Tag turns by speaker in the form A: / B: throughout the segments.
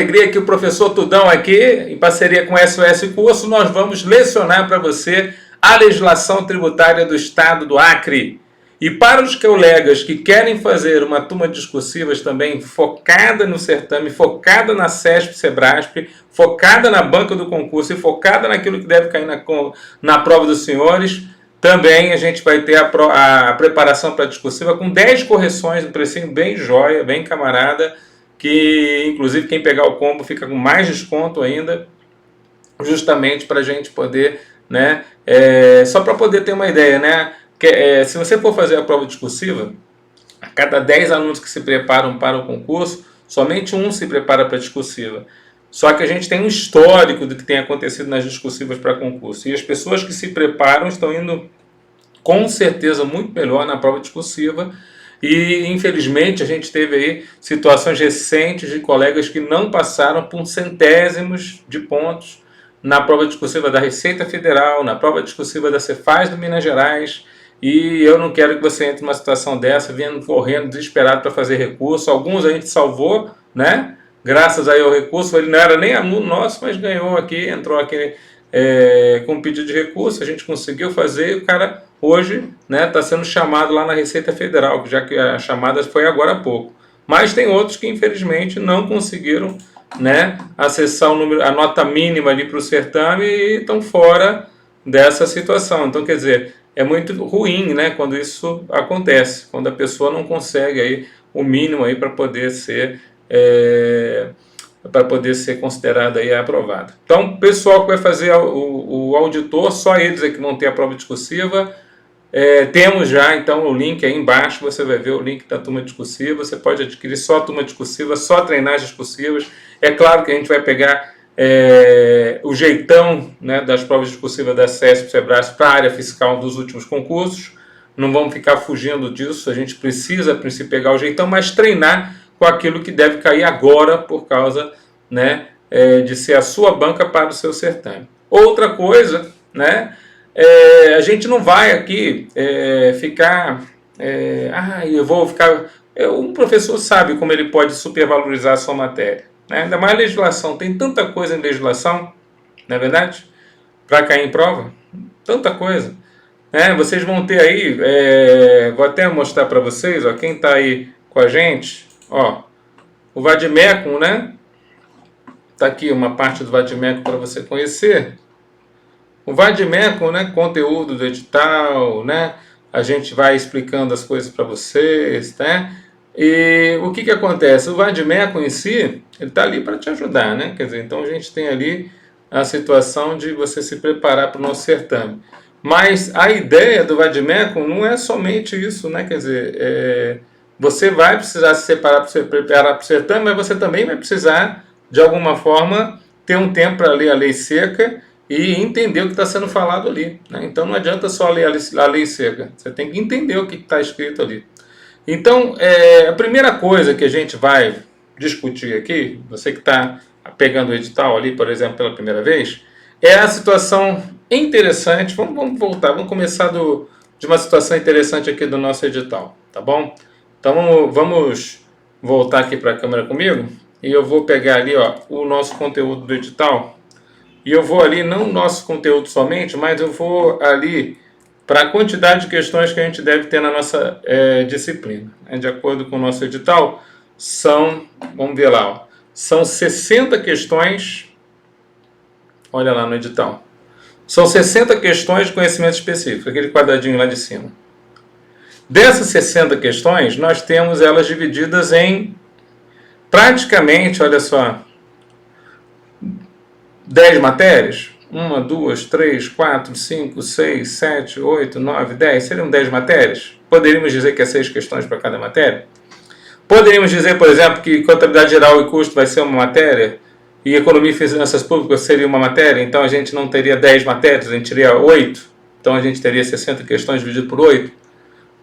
A: Alegria que o professor Tudão aqui, em parceria com o SOS Curso, nós vamos lecionar para você a legislação tributária do Estado do Acre. E para os colegas que querem fazer uma turma de discursivas também focada no certame, focada na CESP-SEBRASP, focada na banca do concurso e focada naquilo que deve cair na prova dos senhores, também a gente vai ter a preparação para a discursiva com 10 correções, um precinho bem joia, bem camarada, que inclusive quem pegar o combo fica com mais desconto ainda, justamente para a gente poder, né, só para poder ter uma ideia, né, se você for fazer a prova discursiva, a cada 10 alunos que se preparam para o concurso, somente um se prepara para a discursiva. Só que a gente tem um histórico do que tem acontecido nas discursivas para concurso. E as pessoas que se preparam estão indo com certeza muito melhor na prova discursiva. E infelizmente a gente teve aí situações recentes de colegas que não passaram por centésimos de pontos na prova discursiva da Receita Federal, na prova discursiva da Cefaz do Minas Gerais. E eu não quero que você entre numa situação dessa, vindo correndo desesperado para fazer recurso. Alguns a gente salvou, né? Graças aí ao recurso, ele não era nem aluno nosso, mas ganhou aqui, entrou aqui com pedido de recurso, a gente conseguiu fazer, e o cara hoje está sendo chamado lá na Receita Federal, já que a chamada foi agora há pouco. Mas tem outros que infelizmente não conseguiram, né, acessar a nota mínima ali para o certame e estão fora dessa situação. Então, quer dizer, é muito ruim, né, quando isso acontece, quando a pessoa não consegue aí o mínimo aí para poder ser considerada aí aprovada. Então, o pessoal que vai fazer o auditor, só eles é que vão ter a prova discursiva. Temos já então o link aí embaixo, você vai ver o link da turma discursiva, você pode adquirir só a turma discursiva, só treinar as discursivas. É claro que a gente vai pegar o jeitão, né, das provas discursivas da CESP-SEBRASP para a área fiscal dos últimos concursos, não vamos ficar fugindo disso, a gente precisa, a princípio, pegar o jeitão, mas treinar com aquilo que deve cair agora por causa, né, de ser a sua banca para o seu certame. Outra coisa, né, a gente não vai aqui ficar... eu vou ficar... Um professor sabe como ele pode supervalorizar a sua matéria, né? Ainda mais legislação. Tem tanta coisa em legislação, não é verdade? Para cair em prova. Tanta coisa. Vocês vão ter aí... vou até mostrar para vocês, ó, quem está aí com a gente... Ó, o Vademecum, né? Tá aqui uma parte do Vademecum para você conhecer. O Vademecum, né? Conteúdo do edital, né? A gente vai explicando as coisas para vocês, né? E o que acontece? O Vademecum em si, ele tá ali para te ajudar, né? Quer dizer, então a gente tem ali a situação de você se preparar para o nosso certame. Mas a ideia do Vademecum não é somente isso, né? Quer dizer, você vai precisar se preparar para o certame, mas você também vai precisar, de alguma forma, ter um tempo para ler a lei seca e entender o que está sendo falado ali, né? Então não adianta só ler a lei seca, você tem que entender o que está escrito ali. Então, a primeira coisa que a gente vai discutir aqui, você que está pegando o edital ali, por exemplo, pela primeira vez, é a situação interessante. Vamos voltar, vamos começar de uma situação interessante aqui do nosso edital, tá bom? Então vamos voltar aqui para a câmera comigo e eu vou pegar ali, ó, o nosso conteúdo do edital e eu vou ali, não o nosso conteúdo somente, mas eu vou ali para a quantidade de questões que a gente deve ter na nossa disciplina. De acordo com o nosso edital, vamos ver lá, ó, são 60 questões, olha lá no edital, são 60 questões de conhecimento específico, aquele quadradinho lá de cima. Dessas 60 questões, nós temos elas divididas em praticamente, olha só, 10 matérias. 1, 2, 3, 4, 5, 6, 7, 8, 9, 10. Seriam 10 matérias? Poderíamos dizer que é 6 questões para cada matéria? Poderíamos dizer, por exemplo, que contabilidade geral e custo vai ser uma matéria e economia e finanças públicas seria uma matéria, então a gente não teria 10 matérias, a gente teria 8. Então a gente teria 60 questões dividido por 8.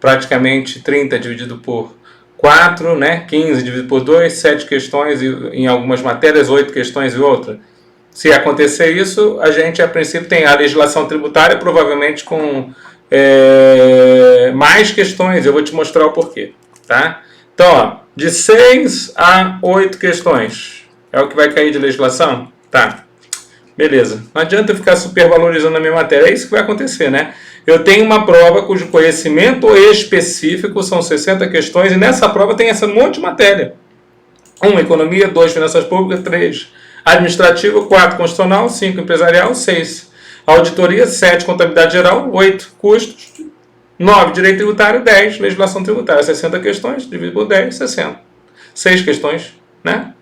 A: Praticamente 30 dividido por 4, né? 15 dividido por 2, 7 questões em algumas matérias, 8 questões em outra. Se acontecer isso, a gente a princípio tem a legislação tributária, provavelmente com mais questões, eu vou te mostrar o porquê, tá? Então, ó, de 6 a 8 questões, É o que vai cair de legislação? Tá. Beleza. Não adianta eu ficar supervalorizando a minha matéria. É isso que vai acontecer, né? Eu tenho uma prova cujo conhecimento específico são 60 questões, e nessa prova tem essa monte de matéria. 1, economia. 2, finanças públicas. 3, administrativo. 4, constitucional. 5, empresarial. 6, auditoria. 7, contabilidade geral. 8, custos. 9, direito tributário. 10, legislação tributária. 60 questões, dividido por 10, 60. 6 questões, né?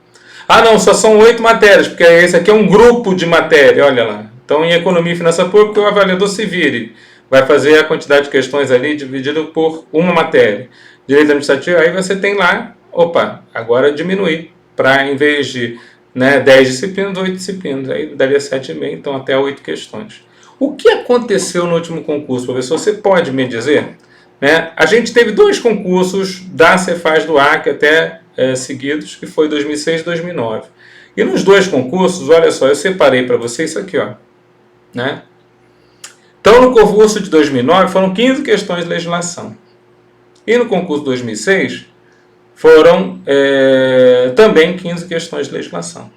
A: Ah, não, só são 8 matérias, porque esse aqui é um grupo de matéria, olha lá. Então, em economia e finança pública, o avaliador se vire. Vai fazer a quantidade de questões ali dividido por uma matéria. Direito administrativo, aí você tem lá, opa, agora diminuir, para em vez de 10 disciplinas, 8 disciplinas. Aí daria 7,5, então até 8 questões. O que aconteceu no último concurso, professor? Você pode me dizer? A gente teve 2 concursos da Cefaz do Acre até seguidos, que foi 2006 e 2009. E nos 2 concursos, olha só, eu separei para vocês isso aqui, ó. Então, no concurso de 2009 foram 15 questões de legislação. E no concurso de 2006 foram também 15 questões de legislação.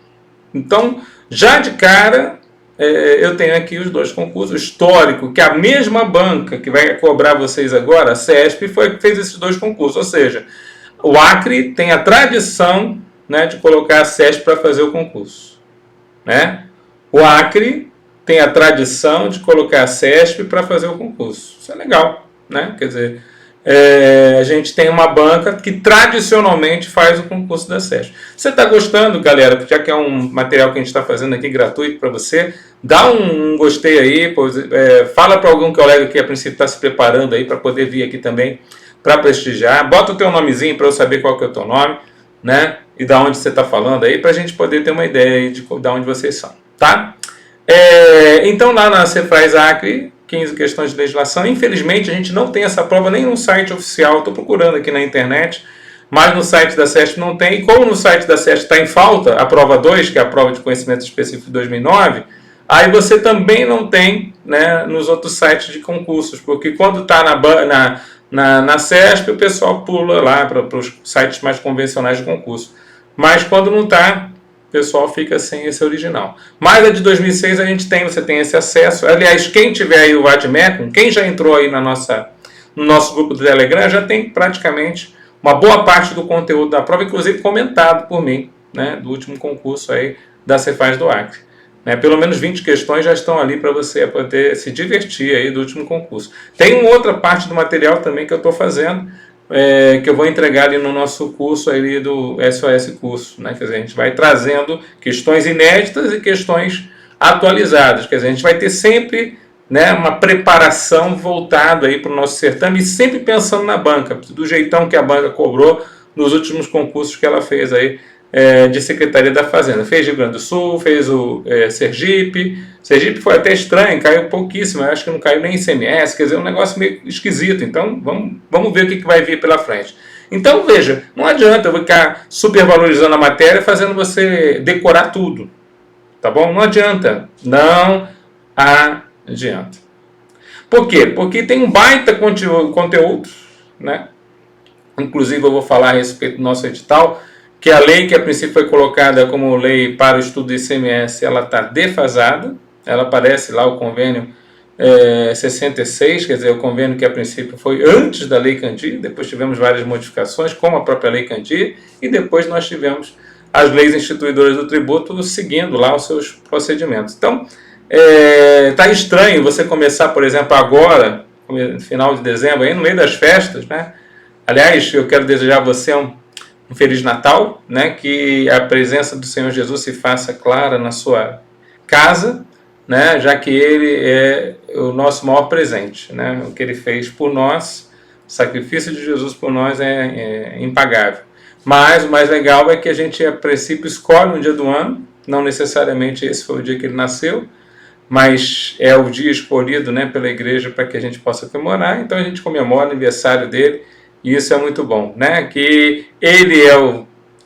A: Então, já de cara, eu tenho aqui os 2 concursos históricos, que a mesma banca que vai cobrar vocês agora, a CESP, fez esses 2 concursos. Ou seja, o Acre tem a tradição de colocar a CESP para fazer o concurso. O Acre tem a tradição de colocar a CESP para fazer o concurso. Isso é legal, Quer dizer, a gente tem uma banca que tradicionalmente faz o concurso da CESP. Você está gostando, galera? Já que é um material que a gente está fazendo aqui gratuito para você, dá um gostei aí, fala para algum colega que a princípio está se preparando aí para poder vir aqui também para prestigiar. Bota o teu nomezinho para eu saber qual que é o teu nome, e da onde você está falando aí, para a gente poder ter uma ideia aí de onde vocês são, tá? Então lá na Cefaz Acre, 15 questões de legislação. Infelizmente a gente não tem essa prova nem no site oficial. Estou procurando aqui na internet, mas no site da CESP não tem. E como no site da CESP está em falta a prova 2, que é a prova de conhecimento específico de 2009, aí você também não tem nos outros sites de concursos, porque quando está na CESP o pessoal pula lá para os sites mais convencionais de concurso. Mas quando não está, o pessoal fica sem esse original. Mas a de 2006 você tem esse acesso. Aliás, quem tiver aí o Vadmecum, quem já entrou aí no nosso grupo do Telegram, já tem praticamente uma boa parte do conteúdo da prova, inclusive comentado por mim, do último concurso aí da Cefaz do Acre. Pelo menos 20 questões já estão ali para você poder se divertir aí do último concurso. Tem uma outra parte do material também que eu estou fazendo, que eu vou entregar ali no nosso curso ali do SOS Curso, Quer dizer, a gente vai trazendo questões inéditas e questões atualizadas. Quer dizer, a gente vai ter sempre uma preparação voltada aí para o nosso certame e sempre pensando na banca, do jeitão que a banca cobrou nos últimos concursos que ela fez aí de Secretaria da Fazenda. Fez Rio Grande do Sul, fez o Sergipe. Sergipe foi até estranho, caiu pouquíssimo, eu acho que não caiu nem ICMS, quer dizer, um negócio meio esquisito. Então, vamos ver o que vai vir pela frente. Então, veja, não adianta eu ficar supervalorizando a matéria fazendo você decorar tudo, tá bom? Não adianta, não adianta. Por quê? Porque tem um baita conteúdo, Inclusive, eu vou falar a respeito do nosso edital, que a lei que a princípio foi colocada como lei para o estudo do ICMS, ela está defasada. Ela aparece lá o convênio 66, quer dizer, o convênio que a princípio foi antes da Lei Candir, depois tivemos várias modificações, como a própria Lei Candir, e depois nós tivemos as leis instituidoras do tributo seguindo lá os seus procedimentos. Então, está estranho você começar, por exemplo, agora, no final de dezembro, aí no meio das festas, Aliás, eu quero desejar a você um Feliz Natal, que a presença do Senhor Jesus se faça clara na sua casa, já que Ele é o nosso maior presente, o que Ele fez por nós, o sacrifício de Jesus por nós é impagável. Mas o mais legal é que a gente, a princípio, escolhe um dia do ano, não necessariamente esse foi o dia que Ele nasceu, mas é o dia escolhido pela igreja para que a gente possa comemorar, então a gente comemora o aniversário dele, e isso é muito bom, que Ele é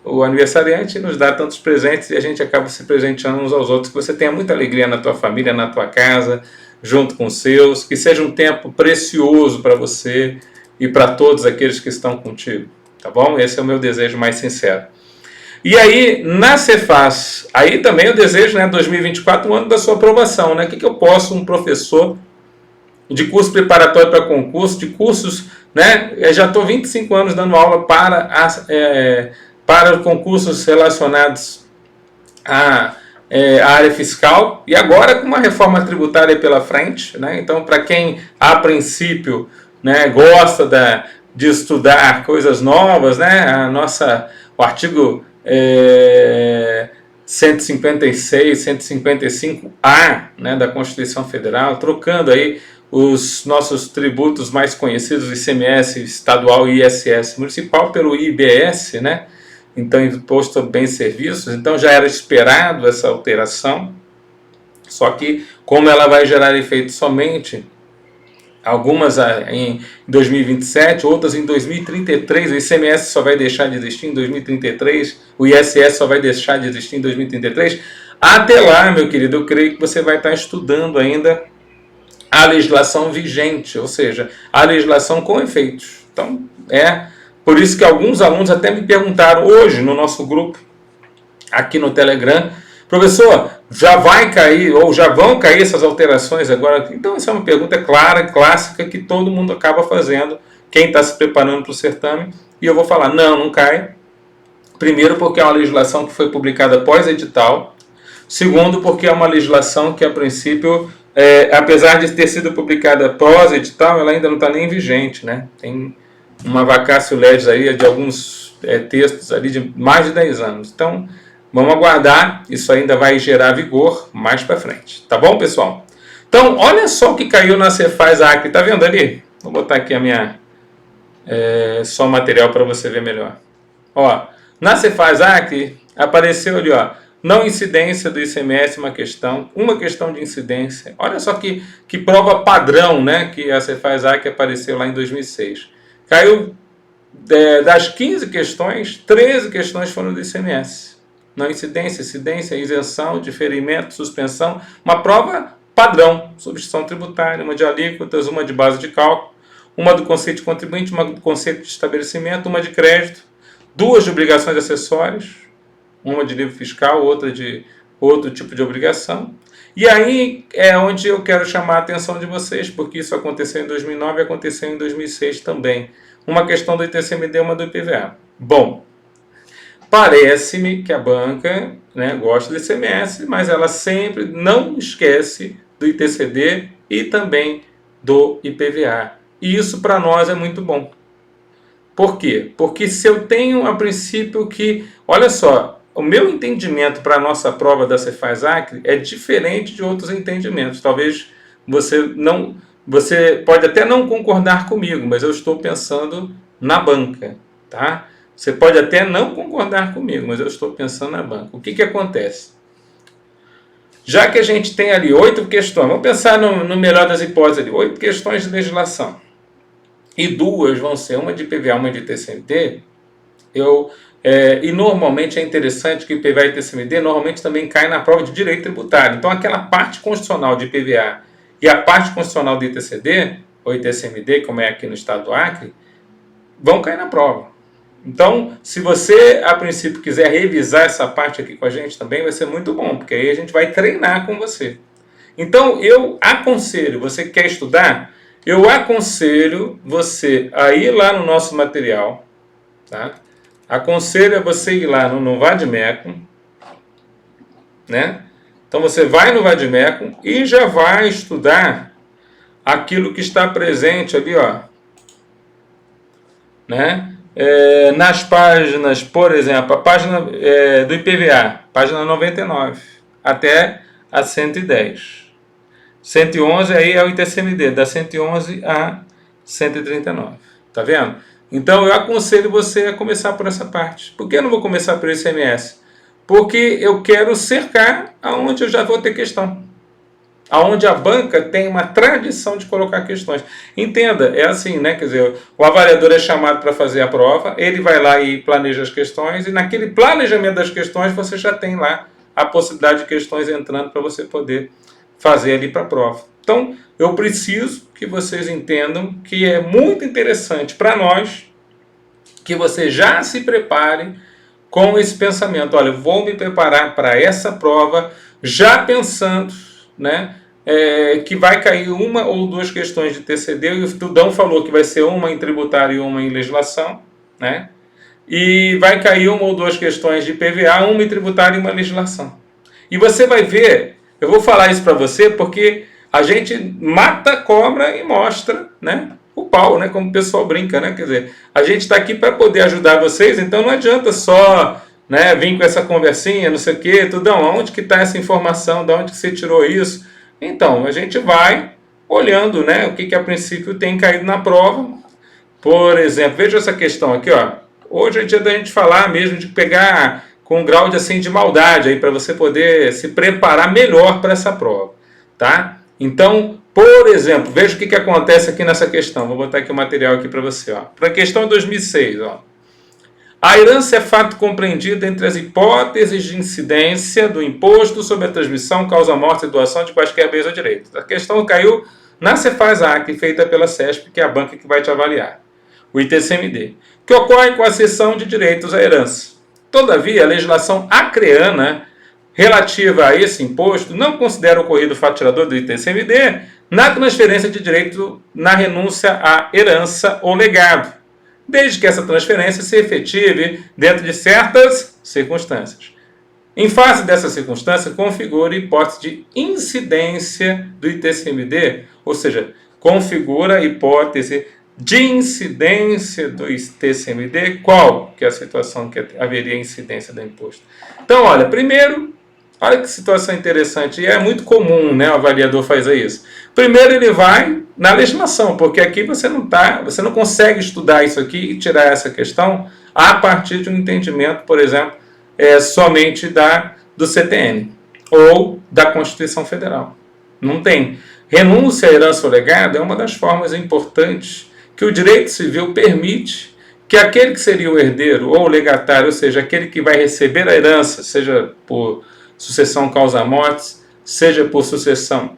A: o aniversariante, nos dá tantos presentes e a gente acaba se presenteando uns aos outros. Que você tenha muita alegria na tua família, na tua casa, junto com os seus, que seja um tempo precioso para você e para todos aqueles que estão contigo, tá bom? Esse é o meu desejo mais sincero. E aí, na Cefaz, aí também eu desejo, né, 2024, o ano da sua aprovação, né? O que eu posso, um professor de curso preparatório para concurso, de cursos, né? Eu já estou 25 anos dando aula para concursos relacionados à área fiscal, e agora com uma reforma tributária pela frente, né? Então, para quem a princípio, né, gosta de estudar coisas novas, né? O artigo 156, 155A, né, da Constituição Federal, trocando aí os nossos tributos mais conhecidos, o ICMS estadual e ISS municipal, pelo IBS, né? Então, Imposto a Bens e Serviços. Então, já era esperado essa alteração, só que, como ela vai gerar efeito somente, algumas em 2027, outras em 2033, o ICMS só vai deixar de existir em 2033, o ISS só vai deixar de existir em 2033. Até lá, meu querido, eu creio que você vai estar estudando ainda a legislação vigente, ou seja, a legislação com efeitos. Então, por isso que alguns alunos até me perguntaram hoje no nosso grupo, aqui no Telegram, professor, já vai cair, ou já vão cair essas alterações agora? Então, essa é uma pergunta clara, clássica, que todo mundo acaba fazendo, quem está se preparando para o certame, e eu vou falar, não cai. Primeiro, porque é uma legislação que foi publicada após edital. Segundo, porque é uma legislação que, a princípio, apesar de ter sido publicada pós-edital, ela ainda não está nem vigente, né? Tem uma vacatio legis aí de alguns textos ali de mais de 10 anos. Então, vamos aguardar, isso ainda vai gerar vigor mais para frente. Tá bom, pessoal? Então, olha só o que caiu na Cefaz Acre. Tá vendo ali? Vou botar aqui a minha só material para você ver melhor. Ó, na Cefaz Acre apareceu ali, ó, não incidência do ICMS, uma questão de incidência. Olha só que prova padrão, né, que a Cefaz Acre apareceu lá em 2006. Caiu das 15 questões, 13 questões foram do ICMS. Não incidência, incidência, isenção, diferimento, suspensão. Uma prova padrão, substituição tributária, uma de alíquotas, uma de base de cálculo, uma do conceito de contribuinte, uma do conceito de estabelecimento, uma de crédito, duas de obrigações acessórias, uma de livro fiscal, outra de outro tipo de obrigação. E aí é onde eu quero chamar a atenção de vocês, porque isso aconteceu em 2009 e aconteceu em 2006 também. Uma questão do ITCMD e uma do IPVA. Bom, parece-me que a banca, né, gosta do ICMS, mas ela sempre não esquece do ITCD e também do IPVA. E isso para nós é muito bom. Por quê? Porque se eu tenho a princípio que, olha só, o meu entendimento para a nossa prova da Cefaz Acre é diferente de outros entendimentos. Talvez você pode até não concordar comigo, mas eu estou pensando na banca, tá? Você pode até não concordar comigo, mas eu estou pensando na banca. O que acontece? Já que a gente tem ali 8 questões, vamos pensar no melhor das hipóteses ali, 8 questões de legislação, e 2 vão ser uma de IPVA, uma de TCMD, e normalmente é interessante que o IPVA e TCMD normalmente também caem na prova de direito tributário. Então aquela parte constitucional de IPVA e a parte constitucional do ITCD, ou ITCMD, como é aqui no estado do Acre, vão cair na prova. Então, se você, a princípio, quiser revisar essa parte aqui com a gente também, vai ser muito bom, porque aí a gente vai treinar com você. Então, eu aconselho, você que quer estudar, eu aconselho você a ir lá no nosso material, tá? Aconselho você ir lá no Vademecum, né? Então, você vai no Vademecum e já vai estudar aquilo que está presente ali, ó, né? Nas páginas, por exemplo, a página do IPVA, página 99 até a 110. 111 aí é o ITCMD, da 111 a 139. Tá vendo? Então eu aconselho você a começar por essa parte. Por que eu não vou começar pelo ICMS? Porque eu quero cercar aonde eu já vou ter questão. Aonde a banca tem uma tradição de colocar questões. Entenda, é assim, né? Quer dizer, o avaliador é chamado para fazer a prova, ele vai lá e planeja as questões, e naquele planejamento das questões você já tem lá a possibilidade de questões entrando para você poder fazer ali para a prova. Então, eu preciso que vocês entendam que é muito interessante para nós que você já se prepare com esse pensamento, olha, vou me preparar para essa prova já pensando, né, que vai cair uma ou duas questões de TCD, e o Tudão falou que vai ser uma em tributário e uma em legislação, né, e vai cair uma ou duas questões de PVA, uma em tributário e uma em legislação. E você vai ver, eu vou falar isso para você porque a gente mata a cobra e mostra, né, o pau, né, como o pessoal brinca, né, quer dizer, a gente está aqui para poder ajudar vocês, então não adianta só, né, vir com essa conversinha, não sei o quê, Tudão, onde que está essa informação, de onde que você tirou isso? Então, a gente vai olhando, né, o que a princípio tem caído na prova. Por exemplo, veja essa questão aqui, ó. Hoje é dia da gente falar mesmo de pegar com um grau de, assim, de maldade aí para você poder se preparar melhor para essa prova, tá? Então, por exemplo, veja o que acontece aqui nessa questão. Vou botar aqui o material aqui para você, ó. Para a questão 2006, ó. A herança é fato compreendido entre as hipóteses de incidência do imposto sobre a transmissão, causa-morte e doação de quaisquer bens ou direitos. A questão caiu na Cefaz-AC, feita pela CESP, que é a banca que vai te avaliar, o ITCMD, que ocorre com a cessão de direitos à herança. Todavia, a legislação acreana relativa a esse imposto não considera ocorrido o fato tirador do ITCMD na transferência de direito na renúncia à herança ou legado, desde que essa transferência se efetive dentro de certas circunstâncias. Em face dessa circunstância, configura a hipótese de incidência do ITCMD, ou seja, configura a hipótese de incidência do ITCMD, qual que é a situação que haveria incidência do imposto. Então, olha, primeiro, olha que situação interessante, e é muito comum, né, o avaliador fazer isso. Primeiro ele vai na legislação, porque aqui você não consegue estudar isso aqui e tirar essa questão a partir de um entendimento, por exemplo, somente do CTN ou da Constituição Federal. Não tem. Renúncia à herança ou legado é uma das formas importantes que o direito civil permite que aquele que seria o herdeiro ou o legatário, ou seja, aquele que vai receber a herança, seja por sucessão causa-mortes, seja por sucessão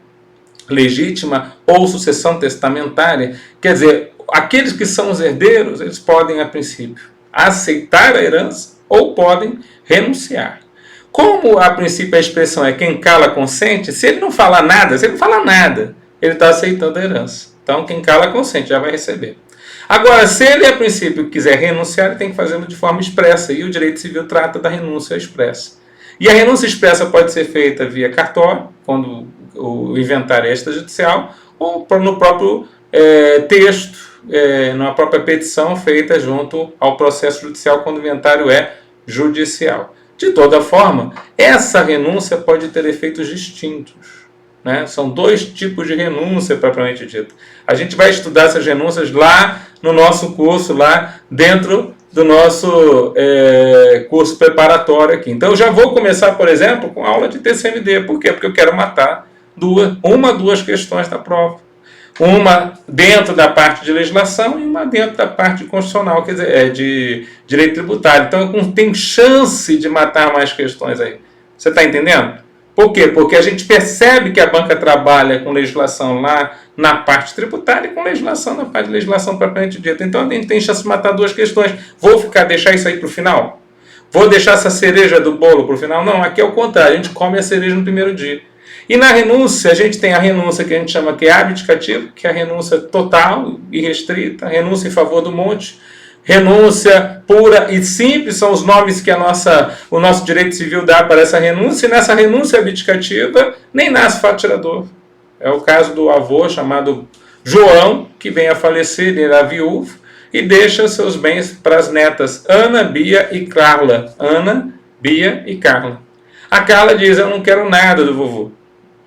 A: legítima ou sucessão testamentária, quer dizer, aqueles que são os herdeiros, eles podem, a princípio, aceitar a herança ou podem renunciar. Como, a princípio, a expressão é quem cala consente, se ele não falar nada, ele está aceitando a herança. Então, quem cala consente, já vai receber. Agora, se ele, a princípio, quiser renunciar, ele tem que fazê-lo de forma expressa, e o direito civil trata da renúncia expressa. E a renúncia expressa pode ser feita via cartório, quando o inventário é extrajudicial, ou no próprio texto, na própria petição feita junto ao processo judicial, quando o inventário é judicial. De toda forma, essa renúncia pode ter efeitos distintos, né? São dois tipos de renúncia, propriamente dito. A gente vai estudar essas renúncias lá no nosso curso, lá dentro do nosso curso preparatório aqui. Então, eu já vou começar, por exemplo, com aula de TCMD. Por quê? Porque eu quero matar duas questões da prova. Uma dentro da parte de legislação e uma dentro da parte constitucional, quer dizer, de direito tributário. Então, eu tenho chance de matar mais questões aí. Você está entendendo? Por quê? Porque a gente percebe que a banca trabalha com legislação lá na parte tributária e com legislação na parte de legislação propriamente dita. Então, a gente tem chance de matar duas questões. Vou deixar isso aí para o final? Vou deixar essa cereja do bolo para o final? Não, aqui é o contrário. A gente come a cereja no primeiro dia. E na renúncia, a gente tem a renúncia que a gente chama que é abdicativa, que é a renúncia total e restrita, a renúncia em favor do monte, renúncia pura e simples, são os nomes que o nosso direito civil dá para essa renúncia, e nessa renúncia abdicativa nem nasce fato tirador. É o caso do avô chamado João, que vem a falecer, ele era viúvo, e deixa seus bens para as netas Ana, Bia e Carla. Ana, Bia e Carla. A Carla diz, eu não quero nada do vovô.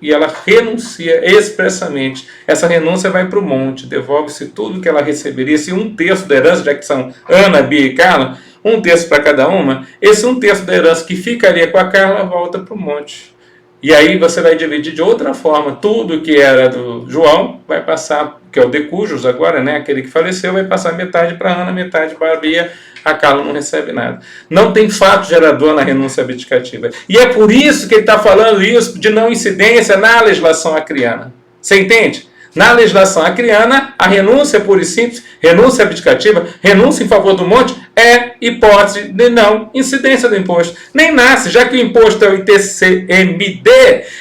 A: E ela renuncia expressamente. Essa renúncia vai para o monte, devolve-se tudo que ela receberia. Se 1/3 da herança, já que são Ana, Bia e Carla, 1/3 para cada uma, esse 1/3 da herança que ficaria com a Carla volta para o monte. E aí você vai dividir de outra forma. Tudo que era do João vai passar, que é o de cujos agora, né? Aquele que faleceu, vai passar metade para Ana, metade para a Bia. A Carla não recebe nada. Não tem fato gerador na renúncia abdicativa. E é por isso que ele está falando isso de não incidência na legislação acreana. Você entende? Na legislação acriana, a renúncia pura e simples, renúncia abdicativa, renúncia em favor do monte, é hipótese de não incidência do imposto. Nem nasce, já que o imposto é o ITCMD,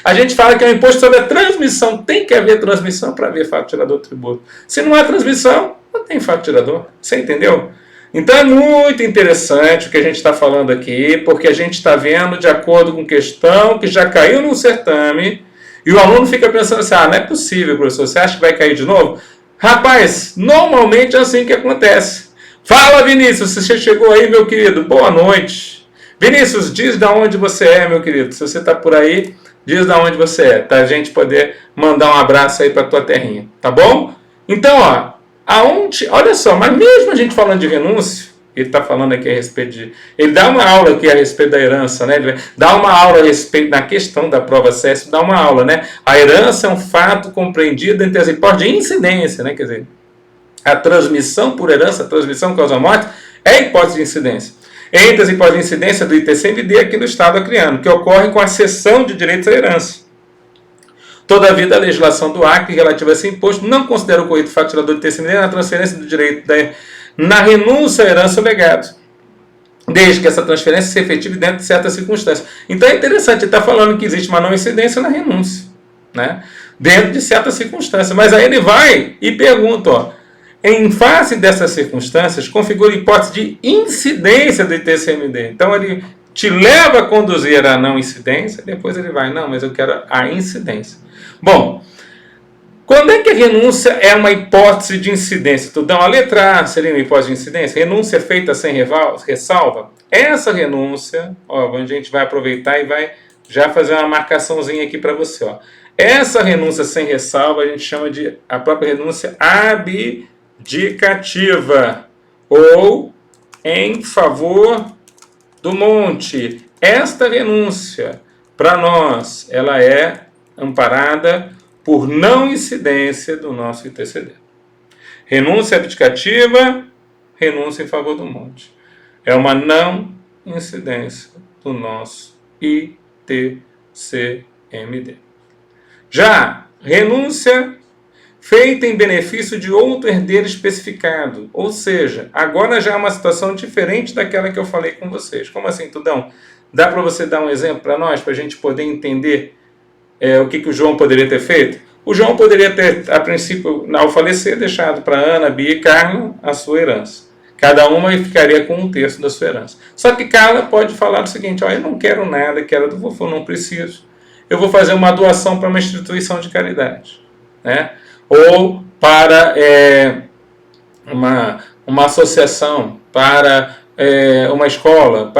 A: a gente fala que é um imposto sobre a transmissão. Tem que haver transmissão para haver fato tirador do tributo. Se não há transmissão, não tem fato tirador. Você entendeu? Então é muito interessante o que a gente está falando aqui, porque a gente está vendo de acordo com questão que já caiu no certame, e o aluno fica pensando assim, não é possível, professor, você acha que vai cair de novo? Rapaz, normalmente é assim que acontece. Fala, Vinícius, você chegou aí, meu querido, boa noite. Vinícius, diz de onde você é, meu querido, se você está por aí, diz de onde você é, tá? A gente poder mandar um abraço aí para tua terrinha, tá bom? Então, olha só, mas mesmo a gente falando de renúncia, ele está falando aqui a respeito de... Ele dá uma aula aqui a respeito da herança, né? Ele dá uma aula a respeito da questão da prova CESP, dá uma aula, né? A herança é um fato compreendido entre as hipóteses de incidência, né? Quer dizer, a transmissão por herança, a transmissão causa-morte, é hipótese de incidência. Entre as hipóteses de incidência do ITCMD aqui no Estado acriano, que ocorre com a cessão de direitos à herança. Todavia, a legislação do Acre relativa a esse imposto não considera o ocorrido fato tirador do ITCMD na transferência do direito na renúncia à herança ou legado, desde que essa transferência se efetive dentro de certas circunstâncias. Então é interessante, ele está falando que existe uma não incidência na renúncia, né? Dentro de certas circunstâncias. Mas aí ele vai e pergunta, em face dessas circunstâncias, configura hipótese de incidência do ITCMD. Então ele te leva a conduzir a não incidência, depois ele vai, não, mas eu quero a incidência. Bom, quando é que a renúncia é uma hipótese de incidência? A letra A seria uma hipótese de incidência? Renúncia feita sem ressalva? Essa renúncia, a gente vai aproveitar e vai já fazer uma marcaçãozinha aqui para você. Essa renúncia sem ressalva a gente chama de a própria renúncia abdicativa ou em favor do monte. Esta renúncia, para nós, ela é amparada por não incidência do nosso ITCD. Renúncia abdicativa, renúncia em favor do monte. É uma não incidência do nosso ITCMD. Já renúncia feita em benefício de outro herdeiro especificado. Ou seja, agora já é uma situação diferente daquela que eu falei com vocês. Como assim, Tudão? Dá para você dar um exemplo para nós, para a gente poder entender o que o João poderia ter feito? O João poderia ter, a princípio, ao falecer, deixado para Ana, Bia e Carla a sua herança. Cada uma ficaria com 1/3 da sua herança. Só que Carla pode falar o seguinte, eu não quero nada, quero do vovô, não preciso. Eu vou fazer uma doação para uma instituição de caridade, né? Ou para uma associação, para uma escola,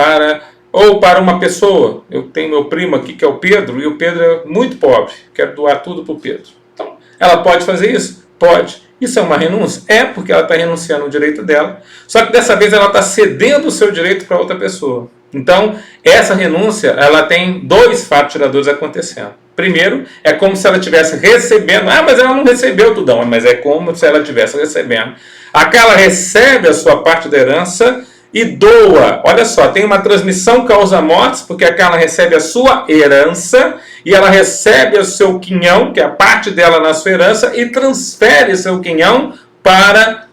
A: ou para uma pessoa. Eu tenho meu primo aqui que é o Pedro, e o Pedro é muito pobre, quero doar tudo para o Pedro. Então, ela pode fazer isso? Pode. Isso é uma renúncia? É, porque ela está renunciando o direito dela, só que dessa vez ela está cedendo o seu direito para outra pessoa. Então, essa renúncia, ela tem 2 fatos tiradores acontecendo. Primeiro, é como se ela estivesse recebendo, mas ela não recebeu tudão, mas é como se ela estivesse recebendo. Aquela recebe a sua parte da herança e doa. Olha só, tem uma transmissão causa-mortes, porque aquela recebe a sua herança e ela recebe o seu quinhão, que é a parte dela na sua herança, e transfere seu quinhão para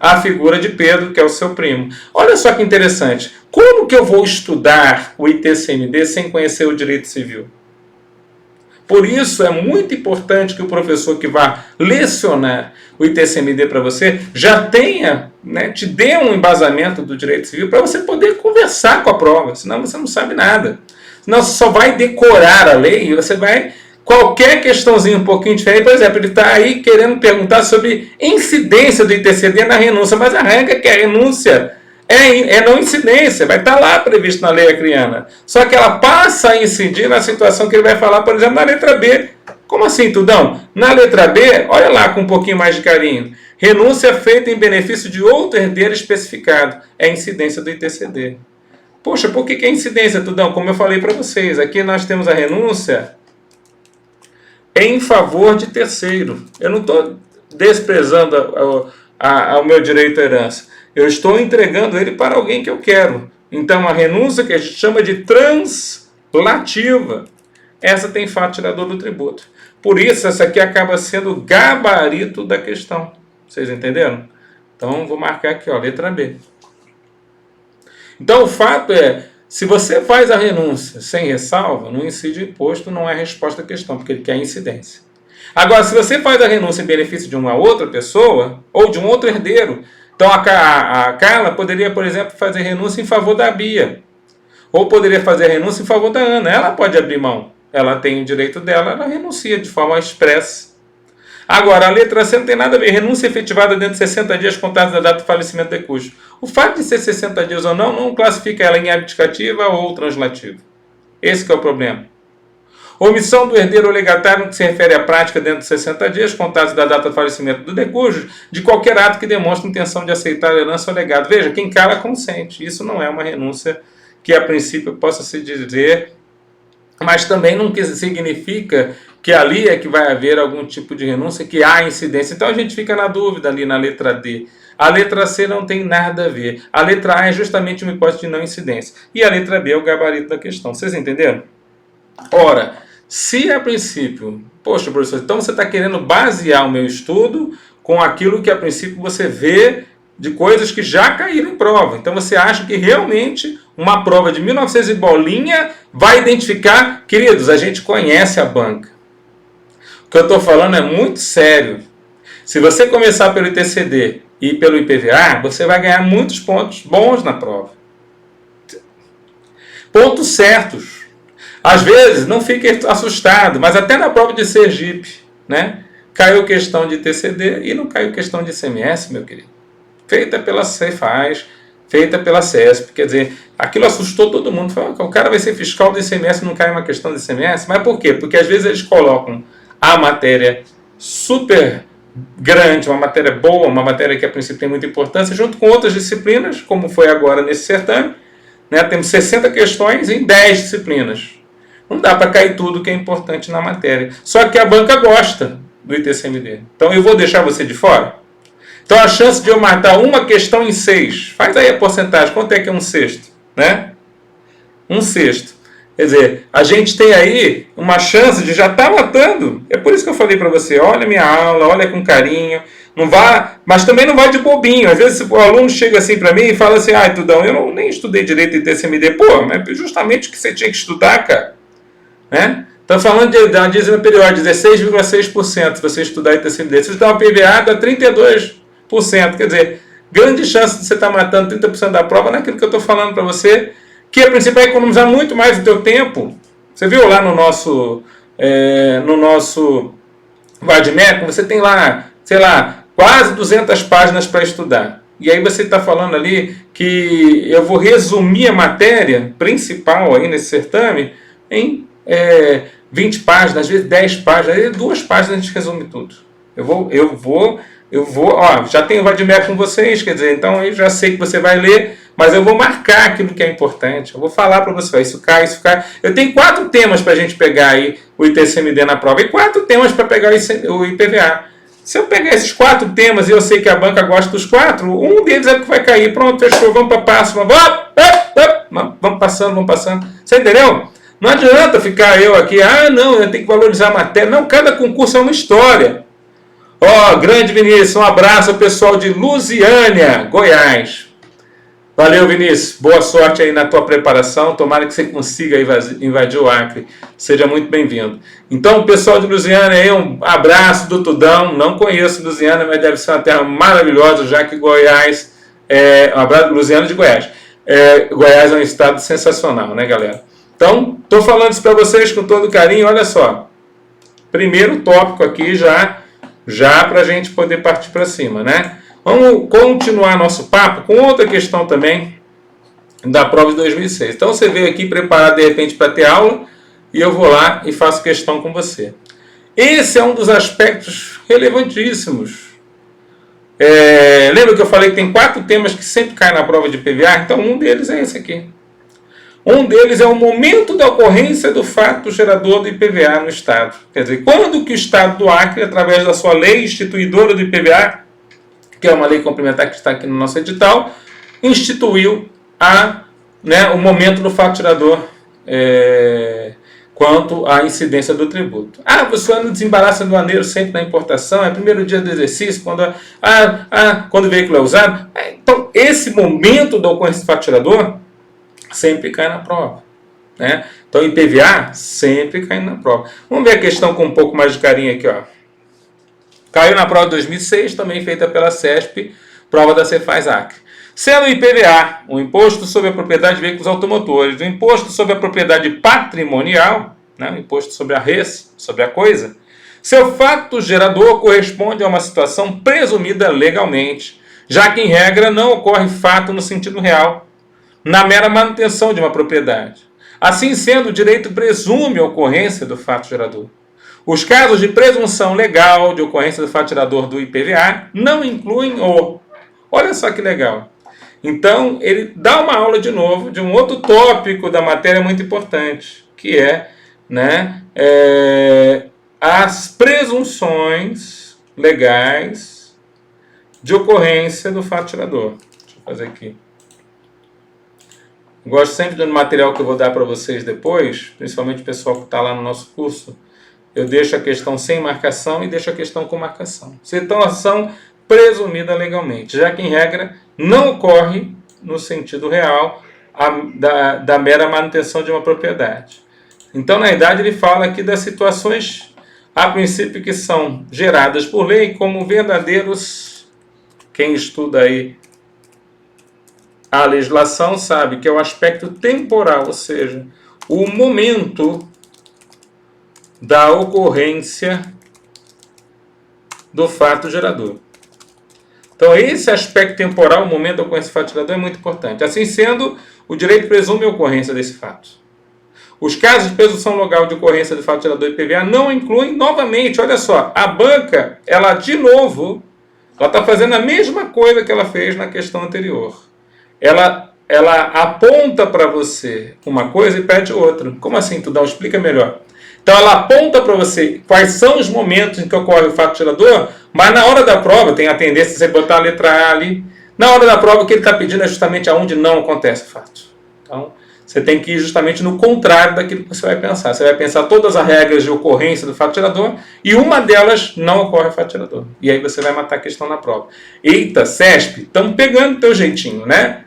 A: a figura de Pedro, que é o seu primo. Olha só que interessante. Como que eu vou estudar o ITCMD sem conhecer o direito civil? Por isso é muito importante que o professor que vá lecionar o ITCMD para você já tenha, te dê um embasamento do direito civil para você poder conversar com a prova, senão você não sabe nada. Senão você só vai decorar a lei e você vai... Qualquer questãozinha um pouquinho diferente, por exemplo, ele está aí querendo perguntar sobre incidência do ITCD na renúncia, mas a regra é que a renúncia é não incidência, vai estar lá previsto na lei acriana. Só que ela passa a incidir na situação que ele vai falar, por exemplo, na letra B. Como assim, Tudão? Na letra B, olha lá com um pouquinho mais de carinho. Renúncia feita em benefício de outro herdeiro especificado. É incidência do ITCD. Poxa, por que é incidência, Tudão? Como eu falei para vocês, aqui nós temos a renúncia em favor de terceiro. Eu não estou desprezando o meu direito à herança. Eu estou entregando ele para alguém que eu quero. Então, a renúncia que a gente chama de translativa essa tem fato tirador do tributo. Por isso, essa aqui acaba sendo o gabarito da questão. Vocês entenderam? Então, vou marcar aqui, ó, letra B. Então, o fato é, se você faz a renúncia sem ressalva, não incide o imposto, não é resposta à questão, porque ele quer incidência. Agora, se você faz a renúncia em benefício de uma outra pessoa, ou de um outro herdeiro, então a Carla poderia, por exemplo, fazer renúncia em favor da Bia. Ou poderia fazer renúncia em favor da Ana. Ela pode abrir mão. Ela tem o direito dela, ela renuncia de forma expressa. Agora, a letra C não tem nada a ver. Renúncia efetivada dentro de 60 dias contados da data do falecimento de cujo. O fato de ser 60 dias ou não classifica ela em abdicativa ou translativa. Esse que é o problema. Omissão do herdeiro ou legatário no que se refere à prática dentro de 60 dias contados da data do falecimento do decújo de qualquer ato que demonstre intenção de aceitar a herança ou legado. Veja, quem cala consente. Isso não é uma renúncia que a princípio possa se dizer, mas também não significa que ali é que vai haver algum tipo de renúncia, que há incidência. Então a gente fica na dúvida ali na letra D. A letra C não tem nada a ver. A letra A é justamente uma hipótese de não incidência. E a letra B é o gabarito da questão. Vocês entenderam? Ora, se a princípio, poxa, professor, então você está querendo basear o meu estudo com aquilo que a princípio você vê de coisas que já caíram em prova. Então você acha que realmente uma prova de 1900 e bolinha vai identificar? Queridos, a gente conhece a banca. O que eu estou falando é muito sério. Se você começar pelo ITCD e pelo IPVA, você vai ganhar muitos pontos bons na prova. Pontos certos. Às vezes, não fique assustado, mas até na prova de Sergipe, né? Caiu questão de ITCD e não caiu questão de ICMS, meu querido. Feita pela Cefaz, feita pela CESP. Quer dizer, aquilo assustou todo mundo. Falou, o cara vai ser fiscal do ICMS e não cai uma questão de ICMS? Mas por quê? Porque às vezes eles colocam a matéria super grande, uma matéria boa, uma matéria que a princípio tem muita importância, junto com outras disciplinas, como foi agora nesse certame, né? Temos 60 questões em 10 disciplinas. Não dá para cair tudo que é importante na matéria. Só que a banca gosta do ITCMD. Então eu vou deixar você de fora? Então a chance de eu matar uma questão em 6, faz aí a porcentagem, quanto é que é um sexto? Né? Um sexto. Quer dizer, a gente tem aí uma chance de já estar matando. É por isso que eu falei para você, olha minha aula, olha com carinho, não vá, mas também não vá de bobinho. Às vezes o aluno chega assim para mim e fala assim, Tudão, eu nem estudei direito ITCMD. Pô, mas justamente o que você tinha que estudar, cara. Né? Estamos falando da dízima periódica, 16,6% se você estudar ITCMD. Se você estudar o PVA, dá 32%. Quer dizer, grande chance de você estar matando 30% da prova naquilo que eu estou falando para você, que a princípio vai economizar muito mais do teu tempo. Você viu lá no nosso Vadmecum, você tem lá, sei lá, quase 200 páginas para estudar. E aí você está falando ali que eu vou resumir a matéria principal aí nesse certame em 20 páginas, às vezes 10 páginas, às vezes 2 páginas a gente resume tudo. Eu vou, ó, já tenho o Vadmecum com vocês, quer dizer, então eu já sei que você vai ler, mas eu vou marcar aquilo que é importante, eu vou falar para você, ó, isso cai. Eu tenho 4 temas para a gente pegar aí o ITCMD na prova, e 4 temas para pegar o IPVA. Se eu pegar esses 4 temas e eu sei que a banca gosta dos 4, um deles é o que vai cair. Pronto, fechou, vamos para a próxima. Vamos passando. Você entendeu? Não adianta ficar eu aqui, não, eu tenho que valorizar a matéria. Não, cada concurso é uma história. Ó, grande Vinícius, um abraço ao pessoal de Lusiânia, Goiás. Valeu, Vinícius. Boa sorte aí na tua preparação. Tomara que você consiga invadir o Acre. Seja muito bem-vindo. Então, pessoal de Lusiânia aí, um abraço do Tudão. Não conheço Lusiânia, mas deve ser uma terra maravilhosa, já que Goiás um abraço do Lusiânia de Goiás. Goiás é um estado sensacional, né, galera? Então, estou falando isso para vocês com todo carinho. Olha só, primeiro tópico aqui já para a gente poder partir para cima, né? Vamos continuar nosso papo com outra questão também da prova de 2006. Então, você veio aqui preparado de repente para ter aula e eu vou lá e faço questão com você. Esse é um dos aspectos relevantíssimos. Lembra que eu falei que tem 4 temas que sempre caem na prova de PVA? Então, um deles é esse aqui. Um deles é o momento da ocorrência do fato gerador do IPVA no Estado. Quer dizer, quando que o Estado do Acre, através da sua lei instituidora do IPVA, que é uma lei complementar que está aqui no nosso edital, instituiu o momento do fato gerador quanto à incidência do tributo. Ah, você não desembaraça aduaneiro sempre na importação, é primeiro dia do exercício, quando o veículo é usado. Então, esse momento da ocorrência do fato gerador sempre cai na prova, né? Então, IPVA sempre cai na prova. Vamos ver a questão com um pouco mais de carinho aqui, ó. Caiu na prova de 2006, também feita pela CESP, prova da Cefaz-Acre. Sendo o IPVA, o Imposto sobre a Propriedade de Veículos Automotores, o Imposto sobre a Propriedade Patrimonial, né, o Imposto sobre a res, sobre a coisa, seu fato gerador corresponde a uma situação presumida legalmente, já que, em regra, não ocorre fato no sentido real, na mera manutenção de uma propriedade. Assim sendo, o direito presume a ocorrência do fato gerador. Os casos de presunção legal de ocorrência do fato gerador do IPVA não incluem o... Olha só que legal. Então, ele dá uma aula de novo de um outro tópico da matéria muito importante, que é, né, as presunções legais de ocorrência do fato gerador. Deixa eu fazer aqui. Gosto sempre do material que eu vou dar para vocês depois, principalmente o pessoal que está lá no nosso curso. Eu deixo a questão sem marcação e deixo a questão com marcação. Situação presumida legalmente, já que, em regra, não ocorre no sentido real da mera manutenção de uma propriedade. Então, na verdade, ele fala aqui das situações, a princípio, que são geradas por lei como verdadeiros. Quem estuda aí a legislação sabe que é o aspecto temporal, ou seja, o momento da ocorrência do fato gerador. Então, esse aspecto temporal, o momento da ocorrência do fato gerador, é muito importante. Assim sendo, o direito presume a ocorrência desse fato. Os casos de presunção legal de ocorrência do fato gerador de IPVA não incluem, novamente, olha só, a banca, ela de novo, ela está fazendo a mesma coisa que ela fez na questão anterior. Ela aponta para você uma coisa e pede outra. Como assim, Tudão? Explica melhor. Então, ela aponta para você quais são os momentos em que ocorre o fato gerador, mas na hora da prova, tem a tendência de você botar a letra A ali, na hora da prova o que ele está pedindo é justamente aonde não acontece o fato. Então, você tem que ir justamente no contrário daquilo que você vai pensar. Você vai pensar todas as regras de ocorrência do fato gerador e uma delas não ocorre o fato gerador. E aí você vai matar a questão na prova. Eita, CESP, estamos pegando o teu jeitinho, né?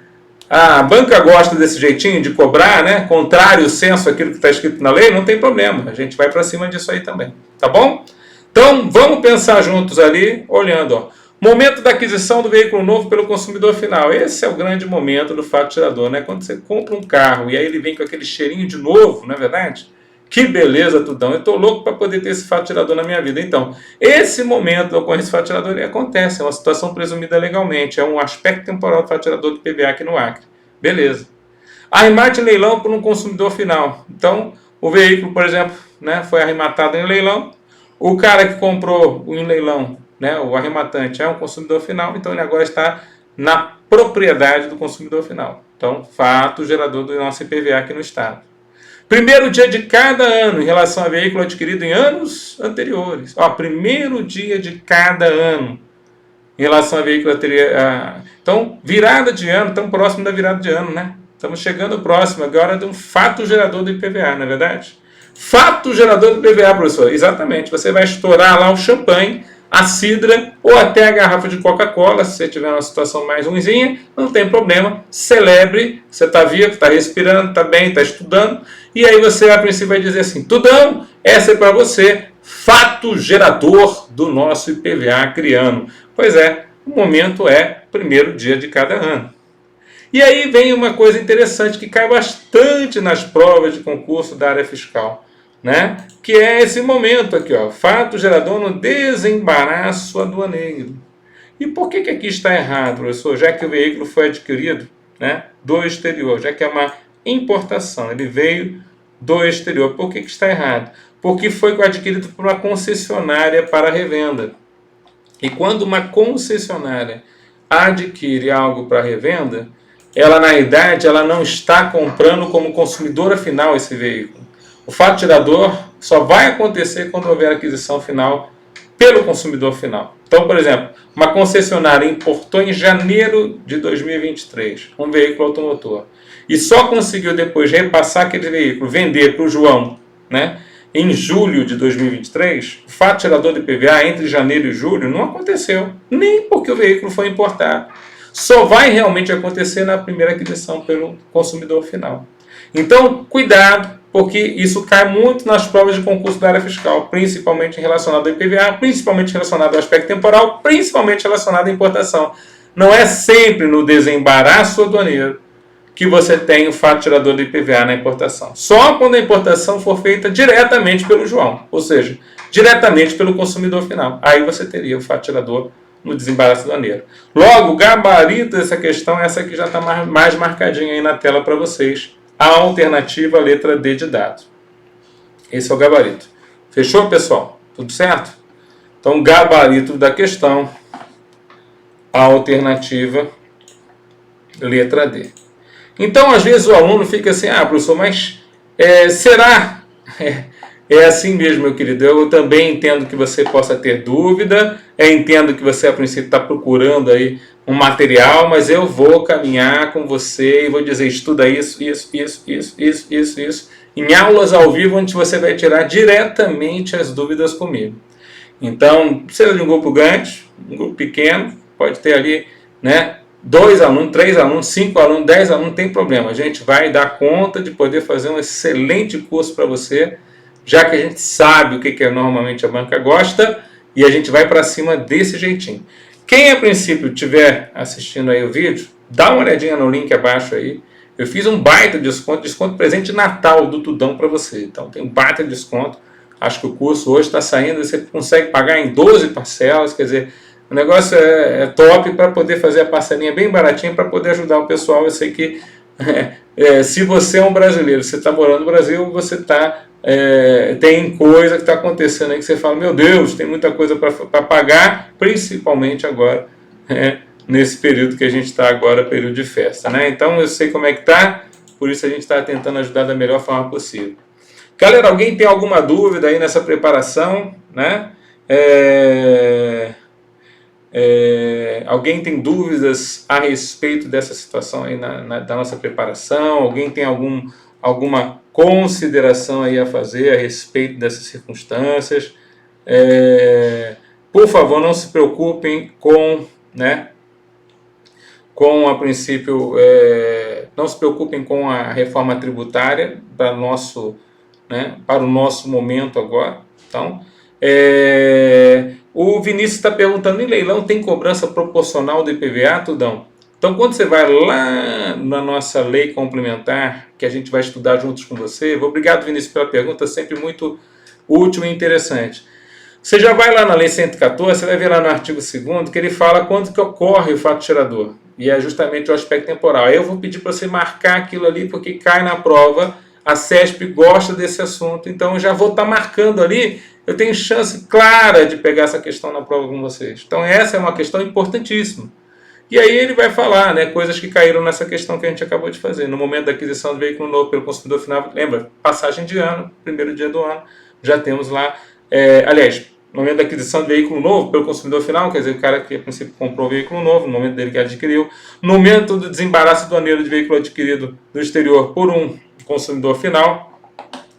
A: A banca gosta desse jeitinho de cobrar, né? Contrário ao senso àquilo que está escrito na lei, não tem problema. A gente vai para cima disso aí também, tá bom? Então, vamos pensar juntos ali, olhando, ó. Momento da aquisição do veículo novo pelo consumidor final. Esse é o grande momento do fato gerador, né? Quando você compra um carro e aí ele vem com aquele cheirinho de novo, não é verdade? Que beleza, Tudão. Eu estou louco para poder ter esse fato gerador na minha vida. Então, esse momento da ocorrência do fato gerador ele acontece. É uma situação presumida legalmente. É um aspecto temporal do fato gerador do IPVA aqui no Acre. Beleza. Arremate em leilão por um consumidor final. Então, o veículo, por exemplo, né, foi arrematado em leilão. O cara que comprou em leilão, né, o arrematante, é um consumidor final. Então, ele agora está na propriedade do consumidor final. Então, fato gerador do nosso IPVA aqui no Estado. Primeiro dia de cada ano em relação a veículo adquirido em anos anteriores. Ó, primeiro dia de cada ano em relação a veículo anterior. Então, virada de ano, estamos próximo da virada de ano, né? Estamos chegando próximo agora de um fato gerador do IPVA, não é verdade? Fato gerador do IPVA, professor. Exatamente. Você vai estourar lá o champanhe, a cidra ou até a garrafa de Coca-Cola. Se você tiver uma situação mais ruimzinha, não tem problema. Celebre. Você está vivo, está respirando, está bem, está estudando. E aí você, a princípio, vai dizer assim, Tudão, essa é para você, fato gerador do nosso IPVA acreano. Pois é, o momento é primeiro dia de cada ano. E aí vem uma coisa interessante que cai bastante nas provas de concurso da área fiscal, né? Que é esse momento aqui, ó, fato gerador no desembaraço aduaneiro. E por que aqui está errado, professor? Já que o veículo foi adquirido, né, do exterior, já que é uma importação, ele veio do exterior. Por que está errado? Porque foi adquirido por uma concessionária para revenda. E quando uma concessionária adquire algo para revenda, ela, na realidade, ela não está comprando como consumidora final esse veículo. O fato gerador só vai acontecer quando houver aquisição final pelo consumidor final. Então, por exemplo, uma concessionária importou em janeiro de 2023 um veículo automotor e só conseguiu depois repassar aquele veículo, vender para o João né, em julho de 2023, o fato tirador do IPVA entre janeiro e julho não aconteceu, nem porque o veículo foi importado. Só vai realmente acontecer na primeira aquisição pelo consumidor final. Então, cuidado, porque isso cai muito nas provas de concurso da área fiscal, principalmente relacionado ao IPVA, principalmente relacionado ao aspecto temporal, principalmente relacionado à importação. Não é sempre no desembaraço aduaneiro que você tem o fato tirador do IPVA na importação. Só quando a importação for feita diretamente pelo João, ou seja, diretamente pelo consumidor final. Aí você teria o fato tirador no desembaraço aduaneiro. Logo, o gabarito dessa questão, essa que já está mais marcadinha aí na tela para vocês. A alternativa, letra D de dado. Esse é o gabarito. Fechou, pessoal? Tudo certo? Então, gabarito da questão, a alternativa, letra D. Então, às vezes o aluno fica assim, professor, mas será? É assim mesmo, meu querido. Eu também entendo que você possa ter dúvida, entendo que você, a princípio, está procurando aí um material, mas eu vou caminhar com você e vou dizer, estuda isso, em aulas ao vivo, onde você vai tirar diretamente as dúvidas comigo. Então, precisa de um grupo grande, um grupo pequeno, pode ter ali, né, 2 alunos, 3 alunos, 5 alunos, 10 alunos, não tem problema. A gente vai dar conta de poder fazer um excelente curso para você, já que a gente sabe o que normalmente a banca gosta, e a gente vai para cima desse jeitinho. Quem a princípio estiver assistindo aí o vídeo, dá uma olhadinha no link abaixo aí. Eu fiz um baita desconto presente de Natal do Tudão para você. Então tem um baita desconto. Acho que o curso hoje está saindo, você consegue pagar em 12 parcelas, quer dizer, o negócio é top para poder fazer a parcelinha bem baratinha para poder ajudar o pessoal. Eu sei que se você é um brasileiro, você está morando no Brasil, você tem coisa que está acontecendo aí que você fala, meu Deus, tem muita coisa para pagar, principalmente agora, nesse período que a gente está agora, período de festa, né? Então eu sei como é que tá, por isso a gente está tentando ajudar da melhor forma possível. Galera, alguém tem alguma dúvida aí nessa preparação, né? Alguém tem dúvidas a respeito dessa situação aí da nossa preparação? Alguém tem alguma consideração aí a fazer a respeito dessas circunstâncias? Por favor, não se preocupem com a princípio, não se preocupem com a reforma tributária para o nosso momento agora. Então, o Vinícius está perguntando, em leilão tem cobrança proporcional do IPVA, Tudão? Então, quando você vai lá na nossa lei complementar, que a gente vai estudar juntos com você, obrigado, Vinícius, pela pergunta, sempre muito útil e interessante. Você já vai lá na lei 114, você vai ver lá no artigo 2º, que ele fala quando que ocorre o fato tirador, e é justamente o aspecto temporal. Aí eu vou pedir para você marcar aquilo ali, porque cai na prova, a CESP gosta desse assunto, então eu já vou estar marcando ali, eu tenho chance clara de pegar essa questão na prova com vocês. Então essa é uma questão importantíssima. E aí ele vai falar, coisas que caíram nessa questão que a gente acabou de fazer. No momento da aquisição do veículo novo pelo consumidor final, lembra, passagem de ano, primeiro dia do ano, já temos lá, no momento da aquisição do veículo novo pelo consumidor final, quer dizer, o cara que a princípio comprou o veículo novo, no momento dele que adquiriu, no momento do desembaraço aduaneiro de veículo adquirido do exterior por um consumidor final,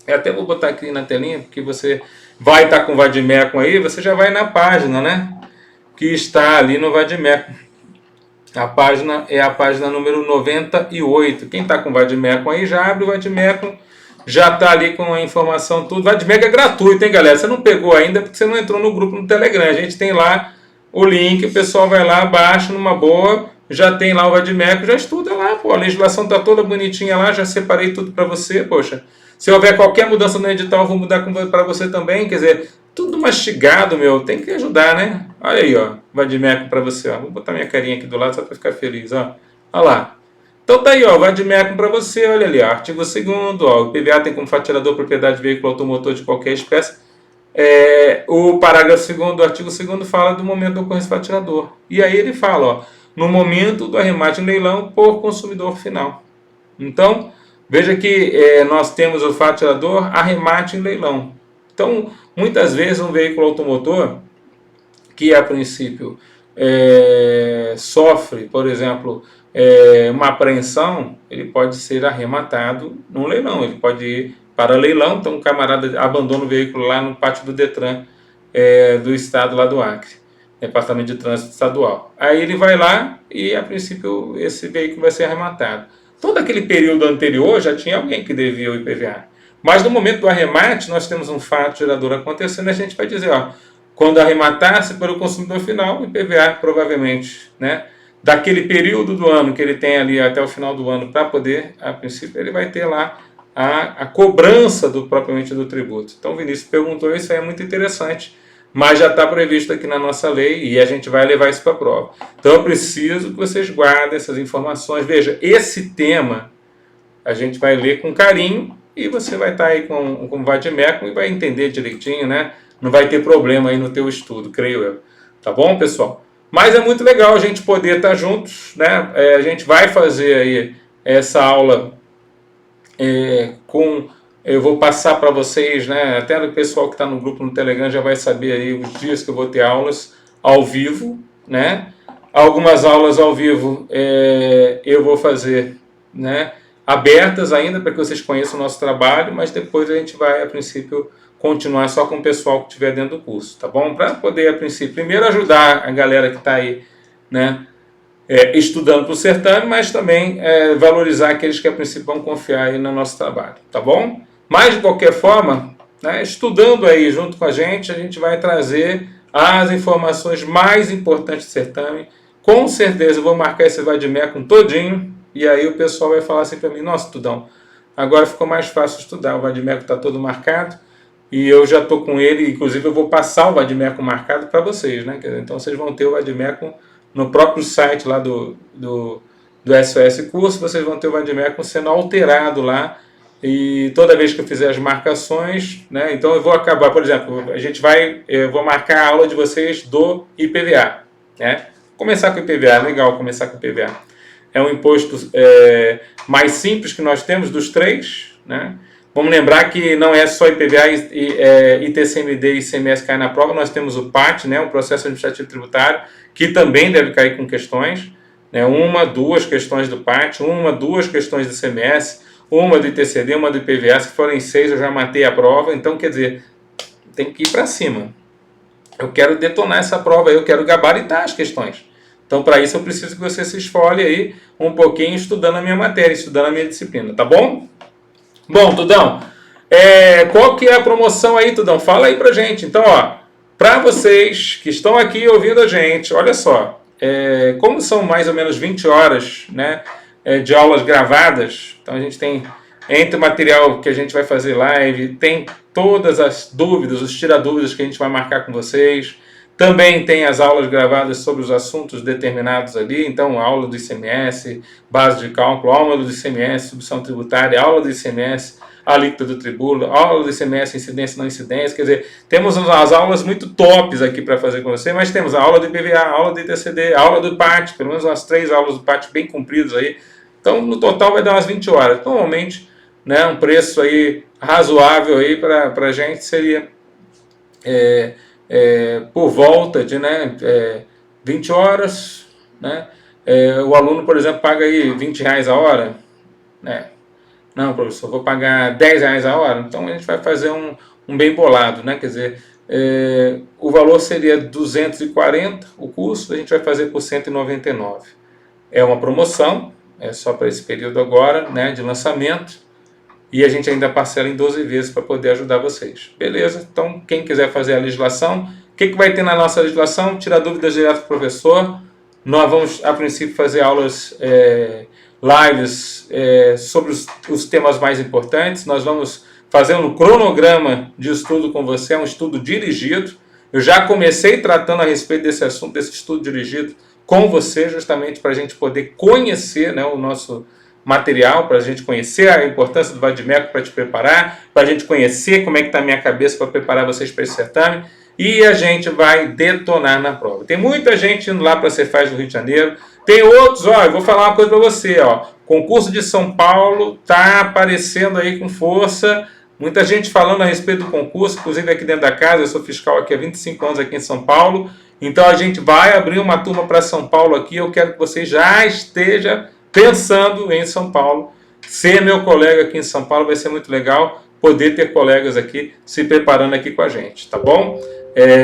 A: eu até vou botar aqui na telinha, porque você vai estar com o Vadimeco aí, você já vai na página, que está ali no Vadimeco. A página é a página número 98. Quem está com o Vadimeco aí, já abre o Vadimeco, já está ali com a informação tudo. Vadimeco é gratuito, hein, galera? Você não pegou ainda porque você não entrou no grupo no Telegram. A gente tem lá o link, o pessoal vai lá, baixa numa boa, já tem lá o Vadimeco, já estuda lá, pô. A legislação está toda bonitinha lá, já separei tudo para você, poxa. Se houver qualquer mudança no edital, eu vou mudar para você também, quer dizer, tudo mastigado, meu, tem que ajudar, né? Olha aí, ó, Vadimeco para você, ó. Vou botar minha carinha aqui do lado só para ficar feliz, ó. Olha lá. Então tá aí, ó, Vadimeco para você, olha ali, ó, artigo 2º, ó, o IPVA tem como fatirador propriedade de veículo automotor de qualquer espécie. O parágrafo 2º do artigo 2º fala do momento da ocorrência fatirador. E aí ele fala, ó, no momento do arremate em leilão por consumidor final. Então, veja que nós temos o fatirador arremate em leilão. Então, muitas vezes um veículo automotor que a princípio sofre, por exemplo, uma apreensão, ele pode ser arrematado num leilão, ele pode ir para leilão, então o camarada abandona o veículo lá no pátio do Detran do estado lá do Acre, Departamento de Trânsito Estadual. Aí ele vai lá e, a princípio, esse veículo vai ser arrematado. Todo aquele período anterior já tinha alguém que devia o IPVA. Mas no momento do arremate, nós temos um fato gerador acontecendo e a gente vai dizer, ó, quando arrematar-se pelo consumidor final, o IPVA provavelmente, né, daquele período do ano que ele tem ali até o final do ano para poder, a princípio, ele vai ter lá a cobrança propriamente do tributo. Então o Vinícius perguntou, isso aí é muito interessante, mas já está previsto aqui na nossa lei e a gente vai levar isso para a prova. Então eu preciso que vocês guardem essas informações. Veja, esse tema a gente vai ler com carinho e você vai estar aí com o Vadimécum e vai entender direitinho, né? Não vai ter problema aí no teu estudo, creio eu. Tá bom, pessoal? Mas é muito legal a gente poder estar juntos, né? A gente vai fazer aí essa aula eu vou passar para vocês, né? Até o pessoal que está no grupo no Telegram já vai saber aí os dias que eu vou ter aulas ao vivo, né? Algumas aulas ao vivo eu vou fazer, né, abertas ainda para que vocês conheçam o nosso trabalho, mas depois a gente vai, a princípio, continuar só com o pessoal que estiver dentro do curso, tá bom? Para poder, a princípio, primeiro ajudar a galera que está aí, né, estudando para o certame, mas também valorizar aqueles que a princípio vão confiar aí no nosso trabalho, tá bom? Mas de qualquer forma, né, estudando aí junto com a gente vai trazer as informações mais importantes do certame. Com certeza eu vou marcar esse Vadimécum todinho, e aí o pessoal vai falar assim para mim, nossa, Tudão, agora ficou mais fácil estudar, o Vadimécum está todo marcado, e eu já estou com ele, inclusive eu vou passar o Vadimécum marcado para vocês, né? Então vocês vão ter o Vadimécum no próprio site lá do SOS Curso, vocês vão ter o Vadimécum sendo alterado lá, e toda vez que eu fizer as marcações, né, então eu vou acabar, por exemplo, eu vou marcar a aula de vocês do IPVA, né? Começar com o IPVA, legal começar com o IPVA. É um imposto mais simples que nós temos dos três, né? Vamos lembrar que não é só IPVA, ITCMD e ICMS cair na prova, nós temos o PAT, né, o Processo Administrativo Tributário, que também deve cair com questões, né, duas questões do PAT, duas questões do ICMS, uma do ITCD, uma do IPVA, se forem 6 eu já matei a prova, então quer dizer, tem que ir para cima. Eu quero detonar essa prova, eu quero gabaritar as questões. Então para isso eu preciso que você se esfole aí um pouquinho estudando a minha matéria, estudando a minha disciplina, tá bom? Bom, Tudão, qual que é a promoção aí, Tudão? Fala aí pra gente. Então, ó, para vocês que estão aqui ouvindo a gente, olha só, como são mais ou menos 20 horas, né, de aulas gravadas, então a gente tem, entre o material que a gente vai fazer live, tem todas as dúvidas, os tira-dúvidas que a gente vai marcar com vocês, também tem as aulas gravadas sobre os assuntos determinados ali, então aula do ICMS, base de cálculo, aula do ICMS, substituição tributária, aula do ICMS, alíquota do tributo, aula do ICMS, incidência e não incidência, quer dizer, temos as aulas muito tops aqui para fazer com você, mas temos a aula do IPVA, a aula do ITCD, a aula do PAT, pelo menos umas 3 aulas do PAT bem compridas aí, então no total vai dar umas 20 horas, normalmente, né, um preço aí razoável aí para a gente seria por volta de 20 horas, né? O aluno, por exemplo, paga aí R$20 a hora, né? Não, professor, vou pagar R$10 a hora, então a gente vai fazer um bem bolado, né? Quer dizer, o valor seria 240 o curso, a gente vai fazer por 199. É uma promoção, é só para esse período agora, né, de lançamento. E a gente ainda parcela em 12 vezes para poder ajudar vocês. Beleza? Então, quem quiser fazer a legislação, o que vai ter na nossa legislação? Tirar dúvidas direto do professor. Nós vamos, a princípio, fazer aulas lives sobre os temas mais importantes. Nós vamos fazer um cronograma de estudo com você, é um estudo dirigido. Eu já comecei tratando a respeito desse assunto, desse estudo dirigido com você, justamente para a gente poder conhecer, né, o nosso material, para a gente conhecer a importância do Vadimécum para te preparar, para a gente conhecer como é que está a minha cabeça para preparar vocês para esse certame, e a gente vai detonar na prova. Tem muita gente indo lá para a Cefaz do Rio de Janeiro, tem outros, ó, eu vou falar uma coisa para você, ó, concurso de São Paulo está aparecendo aí com força, muita gente falando a respeito do concurso, inclusive aqui dentro da casa, eu sou fiscal aqui há 25 anos aqui em São Paulo, então a gente vai abrir uma turma para São Paulo aqui, eu quero que você já esteja pensando em São Paulo, ser meu colega aqui em São Paulo vai ser muito legal. poder ter colegas aqui se preparando aqui com a gente, tá bom?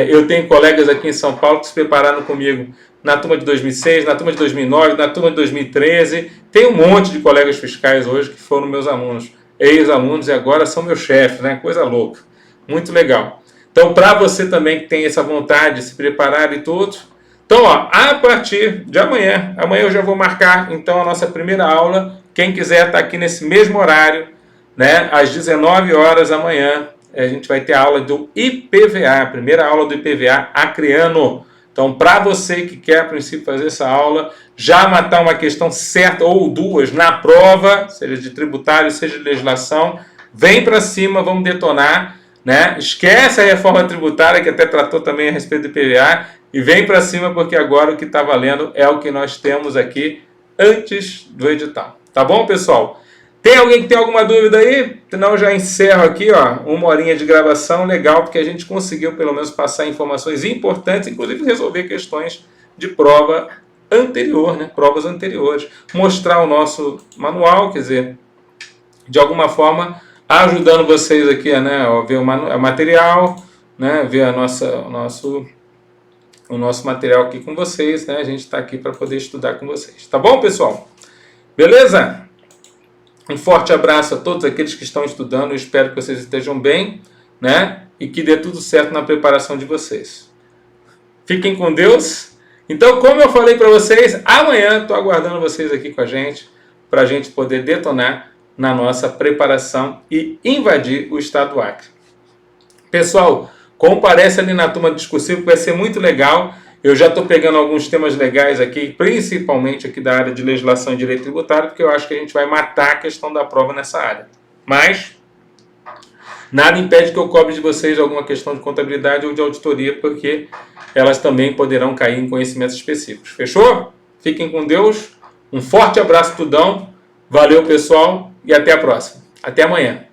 A: Eu tenho colegas aqui em São Paulo que se prepararam comigo na turma de 2006, na turma de 2009, na turma de 2013. Tem um monte de colegas fiscais hoje que foram meus alunos, ex-alunos, e agora são meus chefes, né? Coisa louca. Muito legal. Então, para você também que tem essa vontade de se preparar e tudo, então, ó, a partir de amanhã eu já vou marcar, então, a nossa primeira aula. Quem quiser estar aqui nesse mesmo horário, né, às 19 horas amanhã, a gente vai ter a aula do IPVA, a primeira aula do IPVA acreano. Então, para você que quer, a princípio, fazer essa aula, já matar uma questão certa ou duas na prova, seja de tributário, seja de legislação, vem para cima, vamos detonar, né? Esquece a reforma tributária, que até tratou também a respeito do IPVA, e vem para cima, porque agora o que está valendo é o que nós temos aqui antes do edital. Tá bom, pessoal? Tem alguém que tem alguma dúvida aí? Senão eu já encerro aqui, ó, 1 horinha de gravação, legal, porque a gente conseguiu pelo menos passar informações importantes, inclusive resolver questões de prova anterior, né? Provas anteriores. Mostrar o nosso manual, quer dizer, de alguma forma, ajudando vocês aqui, né, a ver o material, né, ver o nosso material aqui com vocês, né? A gente está aqui para poder estudar com vocês. Tá bom, pessoal? Beleza? Um forte abraço a todos aqueles que estão estudando. Eu espero que vocês estejam bem, né? E que dê tudo certo na preparação de vocês. Fiquem com Deus. Então, como eu falei para vocês, amanhã estou aguardando vocês aqui com a gente, para a gente poder detonar na nossa preparação e invadir o estado do Acre. Pessoal, comparece ali na turma discursiva, que vai ser muito legal. Eu já estou pegando alguns temas legais aqui, principalmente aqui da área de legislação e direito tributário, porque eu acho que a gente vai matar a questão da prova nessa área. Mas nada impede que eu cobre de vocês alguma questão de contabilidade ou de auditoria, porque elas também poderão cair em conhecimentos específicos. Fechou? Fiquem com Deus. Um forte abraço, tudão. Valeu, pessoal, e até a próxima. Até amanhã.